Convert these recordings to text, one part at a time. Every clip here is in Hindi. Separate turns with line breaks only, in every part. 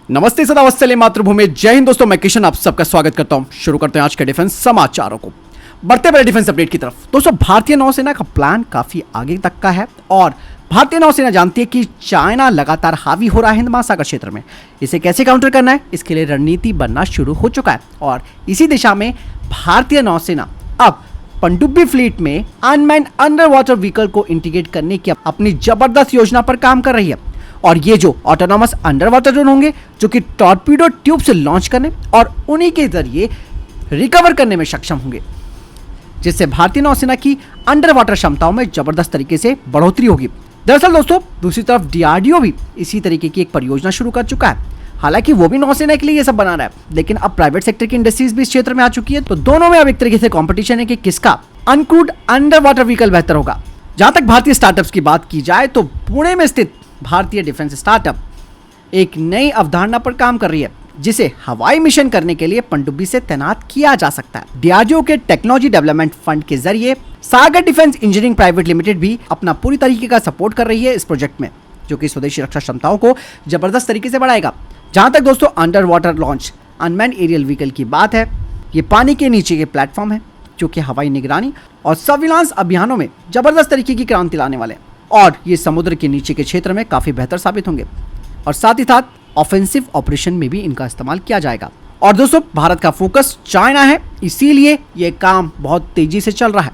नमस्ते सदा वत्सले मातृभूमि, जय हिंद दोस्तों। मैं किशन आप सबका स्वागत करता हूं। शुरू करते हैं आज के डिफेंस समाचारों को। बढ़ते बड़े डिफेंस अपडेट की तरफ। दोस्तों, भारतीय नौसेना का प्लान काफी आगे तक का है और भारतीय नौसेना जानती है कि चाइना लगातार हावी हो रहा है हिंद महासागर क्षेत्र में। इसे कैसे काउंटर करना है, इसके लिए रणनीति बनना शुरू हो चुका है और इसी दिशा में भारतीय नौसेना अब पनडुब्बी फ्लीट में अनमैन्ड अंडर वाटर व्हीकल को इंटीग्रेट करने की अपनी जबरदस्त योजना पर काम कर रही है। और ये जो ऑटोनॉमस अंडर वाटर ड्रोन होंगे, जो कि टॉर्पीडो ट्यूब से लॉन्च करने और उन्हीं के जरिए रिकवर करने में सक्षम होंगे, जिससे भारतीय नौसेना की अंडर वाटर क्षमताओं में जबरदस्त तरीके से बढ़ोतरी होगी। दरअसल दोस्तों, दूसरी तरफ डीआरडीओ भी इसी तरीके की एक परियोजना शुरू कर चुका है। हालांकि वो भी नौसेना के लिए ये सब बना रहा है, लेकिन अब प्राइवेट सेक्टर की इंडस्ट्रीज भी इस क्षेत्र में आ चुकी है। तो दोनों में अब एक तरीके से कंपटीशन है कि किसका अनक्रूड अंडर वाटर व्हीकल बेहतर होगा। जहां तक भारतीय स्टार्टअप्स की बात की जाए तो पुणे में स्थित भारतीय डिफेंस स्टार्टअप एक नई अवधारणा पर काम कर रही है, जिसे हवाई मिशन करने के लिए पनडुब्बी से तैनात किया जा सकता है। डीआरडीओ के टेक्नोलॉजी डेवलपमेंट फंड के जरिए सागर डिफेंस इंजीनियरिंग प्राइवेट लिमिटेड भी अपना पूरी तरीके का सपोर्ट कर रही है इस प्रोजेक्ट में, जो कि स्वदेशी रक्षा क्षमताओं को जबरदस्त तरीके से बढ़ाएगा। जहां तक दोस्तों under water launch unmanned aerial vehicle की बात है, ये पानी के नीचे के प्लेटफॉर्म है जो कि हवाई निगरानी और सर्विलांस अभियानों में जबरदस्त तरीके की क्रांति लाने वाले हैं और ये समुद्र के नीचे के क्षेत्र में काफी बेहतर साबित होंगे और साथ ही साथ ऑफेंसिव ऑपरेशन में भी इनका इस्तेमाल किया जाएगा। और दोस्तों, भारत का फोकस चाइना है, इसीलिए ये काम बहुत तेजी से चल रहा है।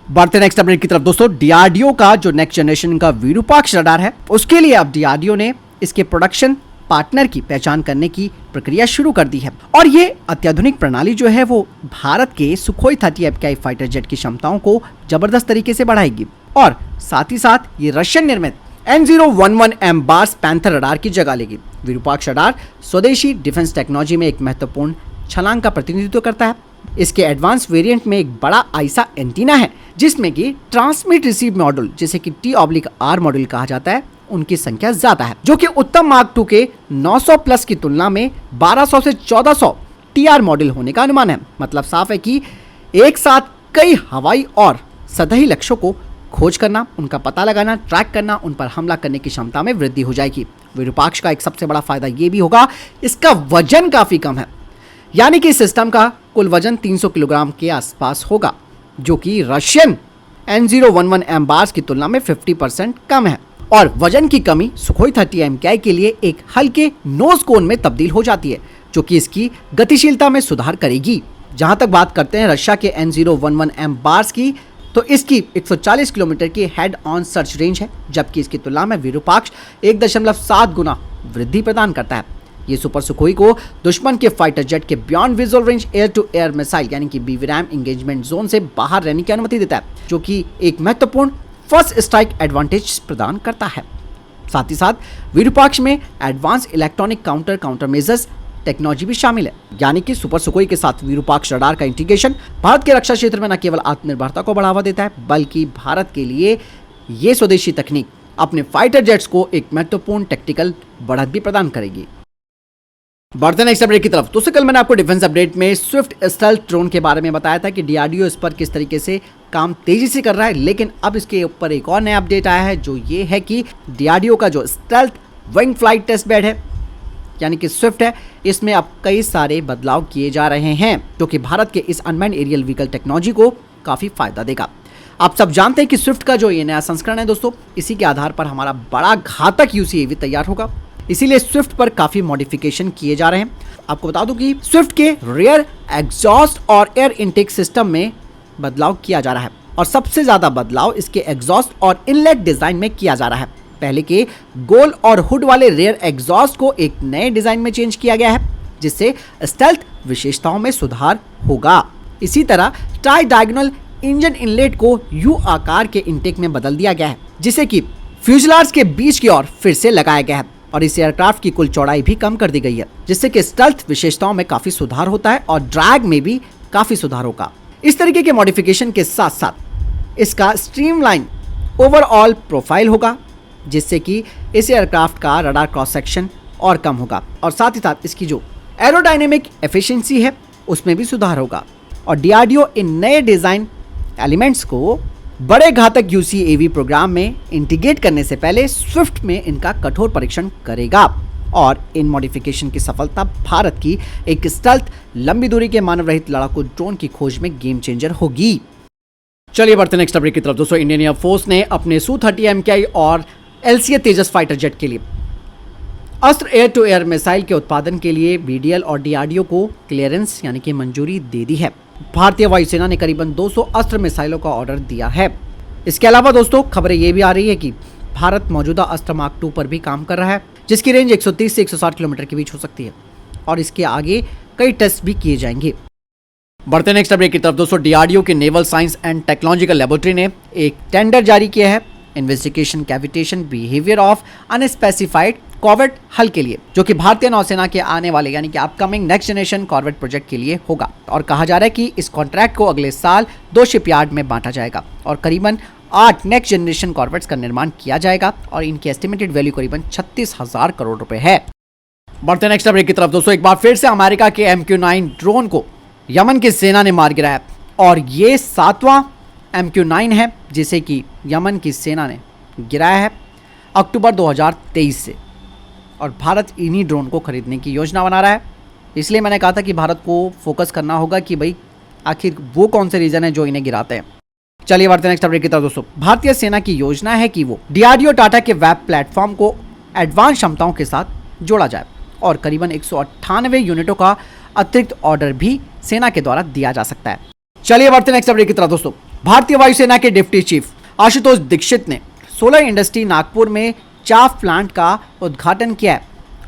बढ़ते नेक्स्ट अपडेट की तरफ। दोस्तों, डीआरडीओ का जो नेक्स्ट जनरेशन का विरूपाक्ष रडार है, उसके लिए अब डीआरडीओ ने इसके प्रोडक्शन पार्टनर की पहचान करने की प्रक्रिया शुरू कर दी है और ये अत्याधुनिक प्रणाली जो है वो भारत के सुखोई 30 एफकेआई फाइटर जेट की क्षमताओं को जबरदस्त तरीके से बढ़ाएगी और साथ ही साथ ये रशियन निर्मित N011 एम्बार्स पैंथर रडार की जगह लेगी। विरूपाक्ष रडार स्वदेशी डिफेंस टेक्नोलॉजी में एक महत्वपूर्ण छलांग का प्रतिनिधित्व करता है। इसके एडवांस वेरिएंट में एक बड़ा आईसा एंटीना है, जिसमें कि ट्रांसमिट रिसीव मॉड्यूल, जिसे कि T/R मॉड्यूल कहा जाता है, उनकी संख्या ज्यादा है, जो कि उत्तम मार्क 2 के 900 प्लस की तुलना में 1200 से 1400 TR मॉड्यूल होने का अनुमान है। मतलब साफ है कि एक साथ कई हवाई और सतही लक्ष्यों को खोज करना, उनका पता लगाना, ट्रैक करना, उन पर हमला करने की क्षमता में वृद्धि हो जाएगी। विरूपाक्ष का एक सबसे बड़ा फायदा ये भी होगा, इसका वजन काफी कम है, यानी कि सिस्टम का कुल वजन 300 किलोग्राम के आसपास होगा, जो कि रशियन N011 एम्बार्स की तुलना में 50% कम है। और वजन की कमी सुखोई 30 एमकेआई के लिए एक हल्के नोज कोन में तब्दील हो जाती है, जो कि इसकी गतिशीलता में सुधार करेगी। जहां तक बात करते हैं रशिया के N011 एम्बार्स की, तो इसकी 140 किलोमीटर की हेड ऑन सर्च रेंज है, जबकि इसकी तुलना में विरूपाक्ष 1.7 गुना वृद्धि प्रदान करता है। ये सुपर सुखोई को दुश्मन के फाइटर जेट के beyond visual range air to air missile यानी कि BWRAM इंगेजमेंट जोन से बाहर रहने की अनुमति देता है, जो कि एक महत्वपूर्ण फर्स्ट स्ट्राइक एडवांटेज प्रदान करता है। साथ ही साथ विरूपाक्ष में advance electronic counter measures technology भी शामिल है, यानी कि सुपर सुखोई के साथ विरूपाक्ष रडार का इंटीग्रेशन भारत के रक्षा क्षेत्र में न केवल आत्मनिर्भरता को बढ़ावा देता है, बल्कि भारत के लिए ये स्वदेशी तकनीक अपने फाइटर जेट्स को एक महत्वपूर्ण टेक्टिकल बढ़त भी प्रदान करेगी। बढ़ते नेक्स्ट अपडेट की तरफ। दोस्तों, कल मैंने आपको डिफेंस अपडेट में स्विफ्ट स्टेल्थ ड्रोन के बारे में बताया था कि डीआरडीओ इस पर किस तरीके से काम तेजी से कर रहा है, लेकिन अब इसके ऊपर एक और नया अपडेट आया है, जो ये है कि डीआरडीओ का जो stealth wing flight test bed है, यानी कि स्विफ्ट है, इसमें अब कई सारे बदलाव किए जा रहे हैं, जो कि भारत के इस अनमैन्ड एरियल व्हीकल टेक्नोलॉजी को काफी फायदा देगा। आप सब जानते हैं कि स्विफ्ट का जो ये नया संस्करण है दोस्तों, इसी के आधार पर हमारा बड़ा घातक यूसीएवी तैयार होगा, इसीलिए स्विफ्ट पर काफी मॉडिफिकेशन किए जा रहे हैं। आपको बता दूं कि स्विफ्ट के रियर एग्जॉस्ट और एयर इनटेक सिस्टम में बदलाव किया जा रहा है और सबसे ज्यादा बदलाव इसके एग्जॉस्ट और इनलेट डिजाइन में किया जा रहा है। पहले के गोल और हुड वाले रियर एग्जॉस्ट को एक नए डिजाइन में चेंज किया गया है, जिससे स्टेल्थ विशेषताओं में सुधार होगा। इसी तरह ट्राई डायगोनल इंजन इनलेट को यू आकार के इनटेक में बदल दिया गया है, जिसे कि फ्यूजलार्ज के बीच की ओर फिर से लगाया गया है और इस एयरक्राफ्ट की कुल चौड़ाई भी कम कर दी गई है, जिससे कि स्टेल्थ विशेषताओं में काफी सुधार होता है और ड्रैग में भी काफी सुधार होगा। इस तरीके के मॉडिफिकेशन के साथ साथ इसका स्ट्रीमलाइन ओवरऑल प्रोफाइल होगा, जिससे कि इस एयरक्राफ्ट का रडार क्रॉस सेक्शन और कम होगा और साथ ही साथ इसकी जो एरोडायनेमिक एफिशिएंसी है उसमें भी सुधार होगा। और डीआरडीओ इन नए डिजाइन एलिमेंट्स को बड़े घातक यूसीएवी प्रोग्राम में इंटीग्रेट करने से पहले स्विफ्ट में इनका कठोर परीक्षण करेगा और इन मॉडिफिकेशन की सफलता भारत की एक स्टेल्थ लंबी दूरी के मानव रहित लड़ाकू ड्रोन की खोज में गेम चेंजर होगी। चलिए बढ़ते नेक्स्ट अपडेट की तरफ। दोस्तों, इंडियन एयरफोर्स ने अपने Su-30 MKI और LCA तेजस फाइटर जेट के लिए अस्त्र एयर टू एयर मिसाइल के उत्पादन के लिए BDL और DRDO को क्लियरेंस यानी कि मंजूरी दे दी है। भारतीय वायुसेना ने करीबन 200 अस्त्र मिसाइलों का ऑर्डर दिया है। इसके अलावा दोस्तों, खबरें ये भी आ रही है कि भारत मौजूदा अस्त्र मार्क 2 पर भी काम कर रहा है, जिसकी रेंज 130 से 160 किलोमीटर के बीच हो सकती है और इसके आगे कई टेस्ट भी किए जाएंगे। बढ़ते नेक्स्ट अपडेट की तरफ। दोस्तों, DRDO के naval science and technological laboratory ने एक टेंडर जारी किया है investigation cavitation behaviour of unspecified corvette हल के लिए, जो कि भारतीय नौसेना के आने वाले यानी कि upcoming next generation corvette project के लिए होगा। और कहा जा रहा है कि इस कॉन्ट्रैक्ट को अगले साल 2 शिपयार्ड में बांटा जाएगा और करीबन 8 नेक्स्ट जनरेशन कॉर्वेट्स का निर्माण किया जाएगा और इनकी एस्टिमेटेड वैल्यू करीबन 36,000 करोड़ रुपए है। बढ़ते नेक्स्ट अपडेट की तरफ। दोस्तों, एक बार फिर से अमेरिका के MQ-9 ड्रोन को यमन की सेना ने मार गिराया और ये 7वां MQ-9 है जिसे कि यमन की सेना ने गिराया है अक्टूबर 2023 से। और भारत इन्हीं ड्रोन को खरीदने की योजना बना रहा है। इसलिए मैंने कहा था कि भारत को फोकस करना होगा कि भाई आखिर वो कौन से रीजन है जो इन्हें गिराते हैं। चलिए बढ़ते नेक्स्ट अपडेट की तरफ। दोस्तों, भारतीय सेना की योजना है कि वो DRDO टाटा के वेब प्लेटफॉर्म को एडवांस क्षमताओं के साथ जोड़ा जाए और करीबन 198 यूनिटों का अतिरिक्त ऑर्डर भी सेना के द्वारा दिया जा सकता है। चलिए बढ़ते नेक्स्ट अपडेट की तरफ। दोस्तों, भारतीय वायुसेना के डिप्टी चीफ आशुतोष दीक्षित ने सोलर इंडस्ट्री नागपुर में चाफ प्लांट का उद्घाटन किया है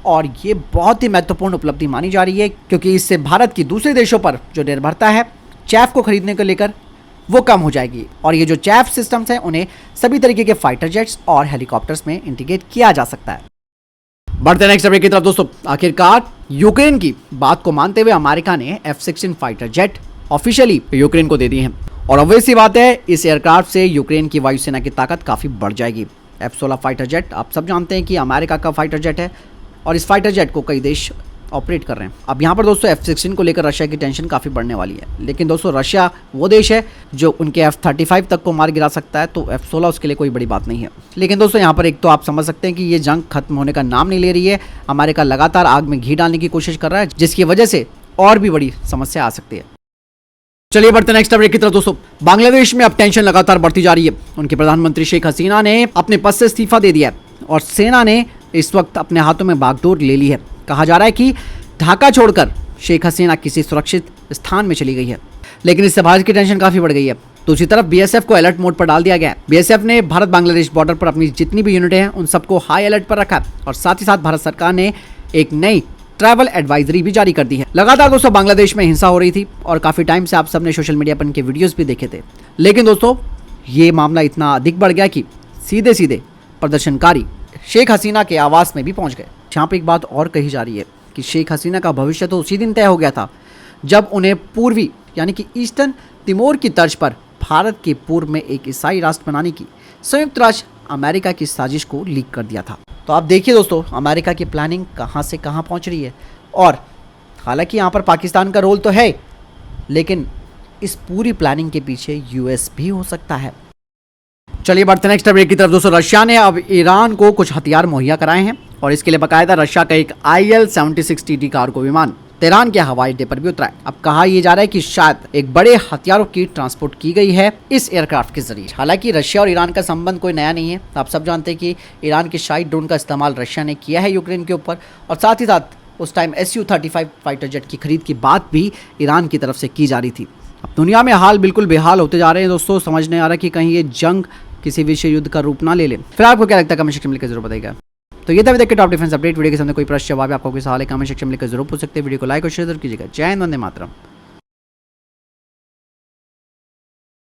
और ये बहुत ही महत्वपूर्ण उपलब्धि मानी जा रही है क्योंकि इससे भारत की दूसरे देशों पर जो निर्भरता है चैफ को खरीदने को लेकर वो कम हो जाएगी और ये जो चैफ सिस्टम्स हैं उन्हें सभी तरीके के फाइटर जेट्स और हेलीकॉप्टर्स में इंटीग्रेट किया जा सकता है। बढ़ते नेक्स्ट अपडेट की तरफ। दोस्तों, आखिरकार यूक्रेन की बात को मानते हुए अमेरिका ने F-16 fighter jet officially Ukraine को दे दिए हैं और ऑब्वियस सी बात है इस एयरक्राफ्ट से यूक्रेन की वायुसेना की ताकत काफ़ी बढ़ जाएगी। F-16 फाइटर जेट आप सब जानते हैं कि अमेरिका का फाइटर जेट है और इस फाइटर जेट को कई देश ऑपरेट कर रहे हैं। अब यहाँ पर दोस्तों F-16 को लेकर रशिया की टेंशन काफ़ी बढ़ने वाली है, लेकिन दोस्तों रशिया वो देश है जो उनके F-35 तक को मार गिरा सकता है, तो F-16 उसके लिए कोई बड़ी बात नहीं है। लेकिन दोस्तों यहाँ पर एक तो आप समझ सकते हैं कि ये जंग खत्म होने का नाम नहीं ले रही है। अमेरिका लगातार आग में घी डालने की कोशिश कर रहा है जिसकी वजह से और भी बड़ी समस्या आ सकती है। चलिए बढ़ते नेक्स्ट अपडेट की तरफ। दोस्तों, बांग्लादेश में अब टेंशन लगातार बढ़ती जा रही है। उनके प्रधानमंत्री शेख हसीना ने अपने पद से इस्तीफा दे दिया है और सेना ने इस वक्त अपने हाथों में बागडोर ले ली है। कहा जा रहा है कि ढाका छोड़कर शेख हसीना किसी सुरक्षित स्थान में चली गई है, लेकिन इससे भारत की टेंशन काफी बढ़ गई है। दूसरी तरफ BSF को अलर्ट मोड पर डाल दिया गया है। BSF ने भारत बांग्लादेश बॉर्डर पर अपनी जितनी भी यूनिटें हैं उन सबको हाई अलर्ट पर रखा है और साथ ही साथ भारत सरकार ने एक नई ट्रैवल एडवाइजरी भी जारी कर दी है। लगातार दोस्तों बांग्लादेश में हिंसा हो रही थी और काफी टाइम से आप सबने सोशल मीडिया पर इनके वीडियोस भी देखे थे, लेकिन दोस्तों ये मामला इतना अधिक बढ़ गया कि सीधे सीधे प्रदर्शनकारी शेख हसीना के आवास में भी पहुंच गए। जहाँ पे एक बात और कही जा रही है कि शेख हसीना का भविष्य तो उसी दिन तय हो गया था जब उन्हें पूर्वी यानी कि ईस्टर्न तिमोर की तर्ज पर भारत के पूर्व में एक ईसाई राष्ट्र बनाने की संयुक्त राष्ट्र अमेरिका की साजिश को लीक कर दिया था। तो आप देखिए दोस्तों अमेरिका की प्लानिंग कहाँ से कहाँ पहुँच रही है और हालांकि यहाँ पर पाकिस्तान का रोल तो है, लेकिन इस पूरी प्लानिंग के पीछे US भी हो सकता है। चलिए बढ़ते नेक्स्ट अपडेट की तरफ। दोस्तों, रशिया ने अब ईरान को कुछ हथियार मुहैया कराए हैं और इसके लिए बाकायदा रशिया का एक IL-76TD कार्गो विमान तेहरान के हवाई अड्डे पर भी उतरा है। अब कहा यह जा रहा है कि शायद एक बड़े हथियारों की ट्रांसपोर्ट की गई है इस एयरक्राफ्ट के जरिए। हालांकि रशिया और ईरान का संबंध कोई नया नहीं है। आप सब जानते हैं कि ईरान के शाही ड्रोन का इस्तेमाल रशिया ने किया है यूक्रेन के ऊपर और साथ ही साथ उस टाइम Su-35 फाइटर जेट की खरीद की बात भी ईरान की तरफ से की जा रही थी। अब दुनिया में हाल बिल्कुल बेहाल होते जा रहे हैं दोस्तों। समझ नहीं आ रहा कि कहीं ये जंग किसी विश्व युद्ध का रूप ना ले ले। फिर आपको क्या लगता है कमेंट सेक्शन में लिखकर जरूर बताइएगा। तो ये था अभी तक के टॉप डिफेंस अपडेट। वीडियो के सामने कोई प्रश्न जवाब है आपको कोई सवाल है कमेंट सेक्शन में लिखकर जरूर पूछ सकते हैं। वीडियो को लाइक और शेयर जरूर कीजिएगा। जय हिंद, वंदे मातरम।